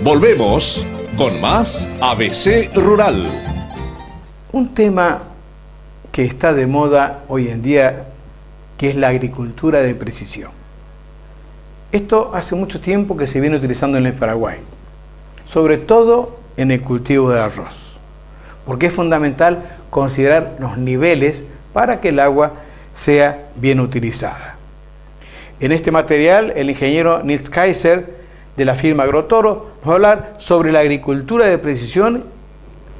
Volvemos con más ABC Rural. Un tema que está de moda hoy en día, que es la agricultura de precisión. Esto hace mucho tiempo que se viene utilizando en el Paraguay, sobre todo en el cultivo de arroz, porque es fundamental considerar los niveles para que el agua sea bien utilizada. En este material, el ingeniero Nils Kaiser, de la firma Agrotoro, nos va a hablar sobre la agricultura de precisión,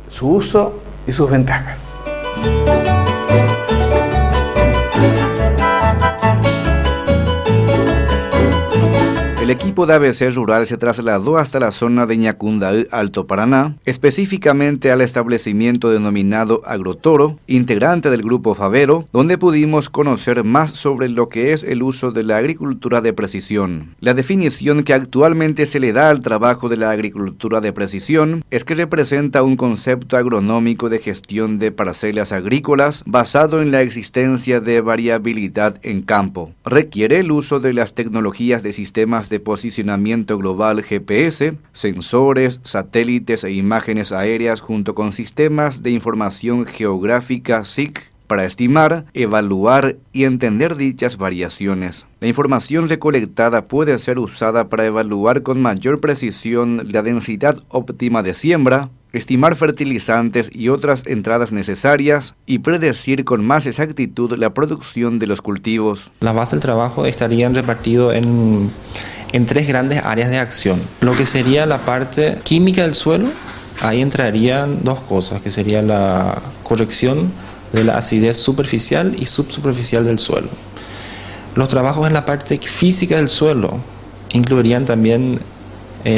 su uso y sus ventajas. El equipo de ABC Rural se trasladó hasta la zona de Ñacundaí, Alto Paraná, específicamente al establecimiento denominado Agrotoro, integrante del grupo Favero, donde pudimos conocer más sobre lo que es el uso de la agricultura de precisión. La definición que actualmente se le da al trabajo de la agricultura de precisión es que representa un concepto agronómico de gestión de parcelas agrícolas basado en la existencia de variabilidad en campo. Requiere el uso de las tecnologías de sistemas de posicionamiento global GPS, sensores, satélites e imágenes aéreas junto con sistemas de información geográfica SIC para estimar, evaluar y entender dichas variaciones. La información recolectada puede ser usada para evaluar con mayor precisión la densidad óptima de siembra, estimar fertilizantes y otras entradas necesarias y predecir con más exactitud la producción de los cultivos. La base del trabajo estarían repartidos en tres grandes áreas de acción. Lo que sería la parte química del suelo, ahí entrarían dos cosas, que sería la corrección de la acidez superficial y subsuperficial del suelo. Los trabajos en la parte física del suelo incluirían también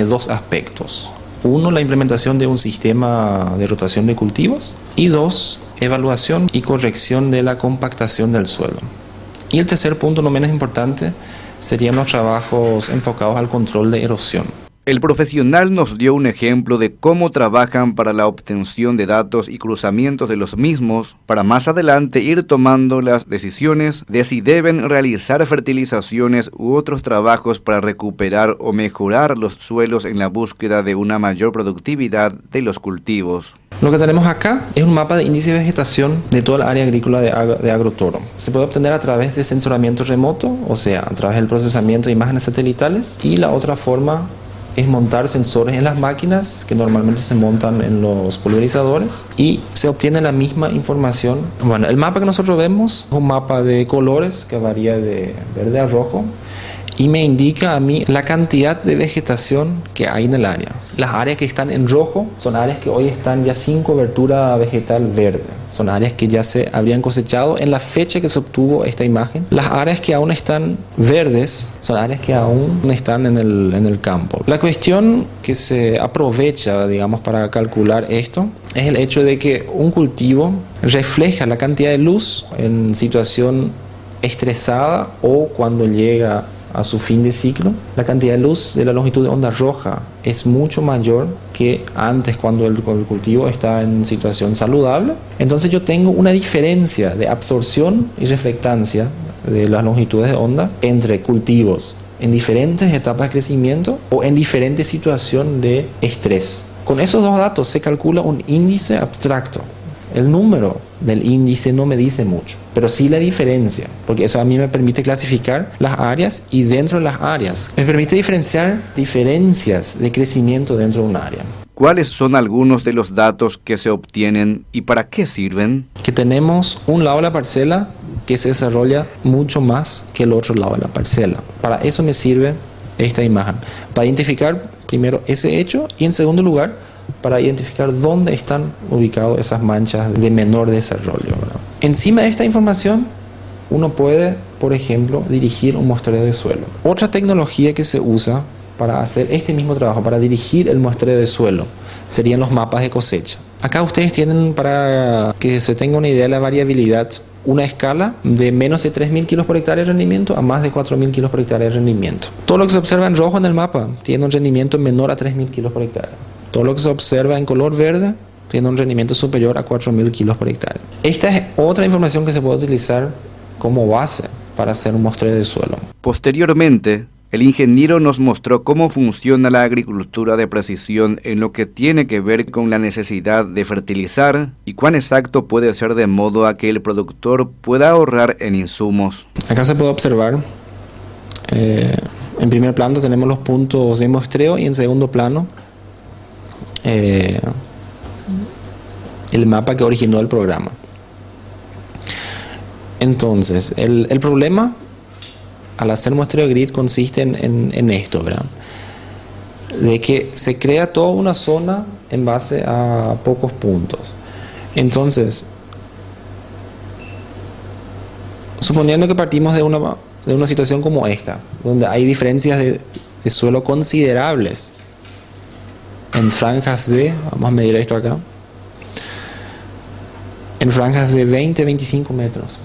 dos aspectos. Uno, la implementación de un sistema de rotación de cultivos, y dos, evaluación y corrección de la compactación del suelo. Y el tercer punto, no menos importante, serían los trabajos enfocados al control de erosión. El profesional nos dio un ejemplo de cómo trabajan para la obtención de datos y cruzamientos de los mismos, para más adelante ir tomando las decisiones de si deben realizar fertilizaciones u otros trabajos para recuperar o mejorar los suelos en la búsqueda de una mayor productividad de los cultivos. Lo que tenemos acá es un mapa de índice de vegetación de toda la área agrícola de Agrotoro. Se puede obtener a través de sensoramiento remoto, o sea, a través del procesamiento de imágenes satelitales, y la otra forma es montar sensores en las máquinas que normalmente se montan en los pulverizadores y se obtiene la misma información. Bueno, el mapa que nosotros vemos es un mapa de colores que varía de verde a rojo y me indica a mí la cantidad de vegetación que hay en el área. Las áreas que están en rojo son áreas que hoy están ya sin cobertura vegetal verde. Son áreas que ya se habrían cosechado en la fecha que se obtuvo esta imagen. Las áreas que aún están verdes son áreas que aún no están en el campo. La cuestión que se aprovecha, digamos, para calcular esto es el hecho de que un cultivo refleja la cantidad de luz en situación estresada o cuando llega a su fin de ciclo. La cantidad de luz de la longitud de onda roja es mucho mayor que antes cuando el cultivo está en situación saludable. Entonces yo tengo una diferencia de absorción y reflectancia de las longitudes de onda entre cultivos en diferentes etapas de crecimiento o en diferentes situaciones de estrés. Con esos dos datos se calcula un índice abstracto. El número del índice no me dice mucho, pero sí la diferencia, porque eso a mí me permite clasificar las áreas y dentro de las áreas me permite diferenciar diferencias de crecimiento dentro de un área. ¿Cuáles son algunos de los datos que se obtienen y para qué sirven? Que tenemos un lado de la parcela que se desarrolla mucho más que el otro lado de la parcela. Para eso me sirve esta imagen, para identificar primero ese hecho y en segundo lugar para identificar dónde están ubicadas esas manchas de menor desarrollo, ¿verdad? Encima de esta información uno puede, por ejemplo, dirigir un muestreo de suelo. Otra tecnología que se usa para hacer este mismo trabajo, para dirigir el muestreo de suelo, serían los mapas de cosecha. Acá ustedes tienen, para que se tenga una idea de la variabilidad, una escala de menos de 3.000 kilos por hectárea de rendimiento a más de 4.000 kilos por hectárea de rendimiento. Todo lo que se observa en rojo en el mapa tiene un rendimiento menor a 3.000 kilos por hectárea. Todo lo que se observa en color verde tiene un rendimiento superior a 4.000 kilos por hectárea. Esta es otra información que se puede utilizar como base para hacer un muestreo de suelo. Posteriormente, El ingeniero nos mostró cómo funciona la agricultura de precisión en lo que tiene que ver con la necesidad de fertilizar y cuán exacto puede ser de modo a que el productor pueda ahorrar en insumos. Acá se puede observar, en primer plano tenemos los puntos de muestreo y en segundo plano el mapa que originó el programa. Entonces, el problema al hacer muestreo grid consiste en esto, ¿verdad? De que se crea toda una zona en base a pocos puntos. Entonces, suponiendo que partimos de una situación como esta, donde hay diferencias de suelo considerables en franjas vamos a medir esto acá, en franjas de 20-25 metros.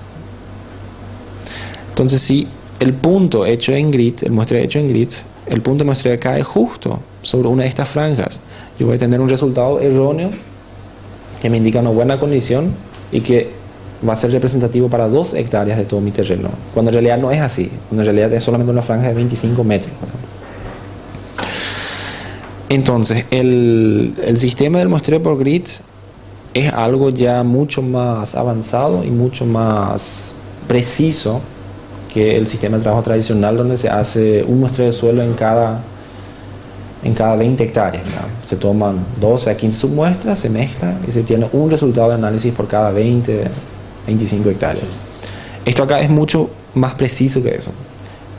Entonces, si el punto hecho en grid, el muestreo hecho en grid, el punto de muestreo cae justo sobre una de estas franjas, yo voy a tener un resultado erróneo que me indica una buena condición y que va a ser representativo para 2 hectáreas de todo mi terreno, cuando en realidad no es así, cuando en realidad es solamente una franja de 25 metros. Entonces, el sistema del muestreo por grid es algo ya mucho más avanzado y mucho más preciso que el sistema de trabajo tradicional, donde se hace un muestreo de suelo en cada 20 hectáreas, ¿no? Se toman 12 a 15 submuestras, se mezcla y se tiene un resultado de análisis por cada 20-25 hectáreas. Esto acá es mucho más preciso que eso,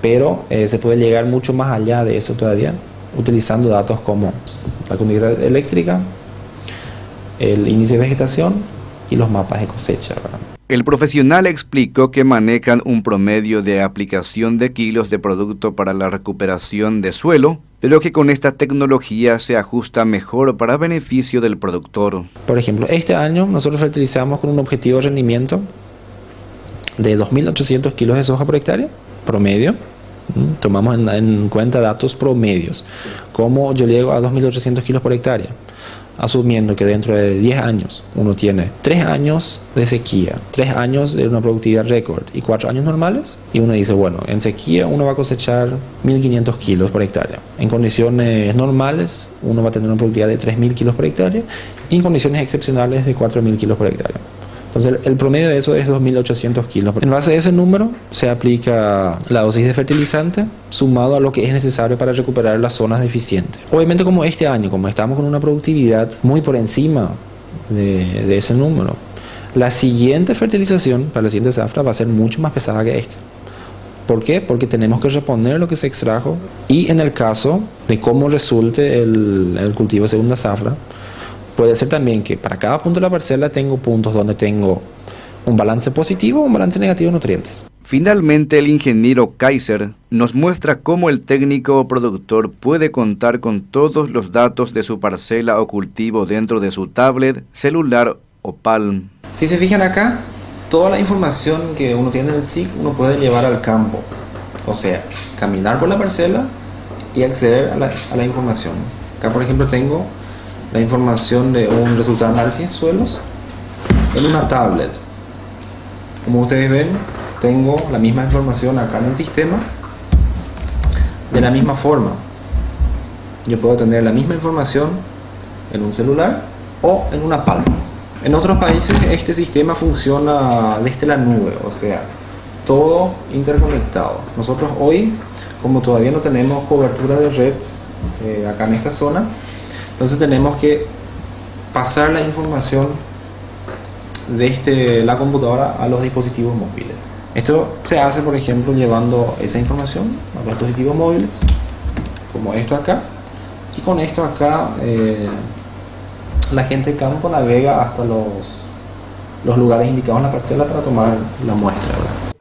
pero se puede llegar mucho más allá de eso todavía, utilizando datos como la conductividad eléctrica, el índice de vegetación y los mapas de cosecha, ¿verdad? El profesional explicó que manejan un promedio de aplicación de kilos de producto para la recuperación de suelo, pero que con esta tecnología se ajusta mejor para beneficio del productor. Por ejemplo, este año nosotros fertilizamos con un objetivo de rendimiento de 2.800 kilos de soja por hectárea, promedio. Tomamos en cuenta datos promedios. ¿Cómo yo llego a 2.800 kilos por hectárea? Asumiendo que dentro de 10 años uno tiene 3 años de sequía, 3 años de una productividad récord y 4 años normales, y uno dice, bueno, en sequía uno va a cosechar 1.500 kilos por hectárea. En condiciones normales uno va a tener una productividad de 3.000 kilos por hectárea y en condiciones excepcionales de 4.000 kilos por hectárea. Entonces el promedio de eso es 2.800 kilos. En base a ese número se aplica la dosis de fertilizante sumado a lo que es necesario para recuperar las zonas deficientes. Obviamente, como este año, como estamos con una productividad muy por encima de ese número, la siguiente fertilización para la siguiente zafra va a ser mucho más pesada que esta. ¿Por qué? Porque tenemos que reponer lo que se extrajo, y en el caso de cómo resulte el cultivo de segunda zafra, puede ser también que para cada punto de la parcela tengo puntos donde tengo un balance positivo o un balance negativo de nutrientes. Finalmente, el ingeniero Kaiser nos muestra cómo el técnico o productor puede contar con todos los datos de su parcela o cultivo dentro de su tablet, celular o Palm. Si se fijan acá, toda la información que uno tiene en el SIC uno puede llevar al campo, o sea, caminar por la parcela y acceder a la información. Acá, por ejemplo, tengo la información de un resultado de análisis de suelos en una tablet. Como ustedes ven, tengo la misma información acá en el sistema. De la misma forma, yo puedo tener la misma información en un celular o en una Palm. En otros países este sistema funciona desde la nube, o sea, todo interconectado. Nosotros hoy, como todavía no tenemos cobertura de red acá en esta zona, entonces tenemos que pasar la información desde la computadora a los dispositivos móviles. Esto se hace, por ejemplo, llevando esa información a los dispositivos móviles, como esto acá, y con esto acá la gente de campo navega hasta los lugares indicados en la parcela para tomar la muestra, ¿verdad?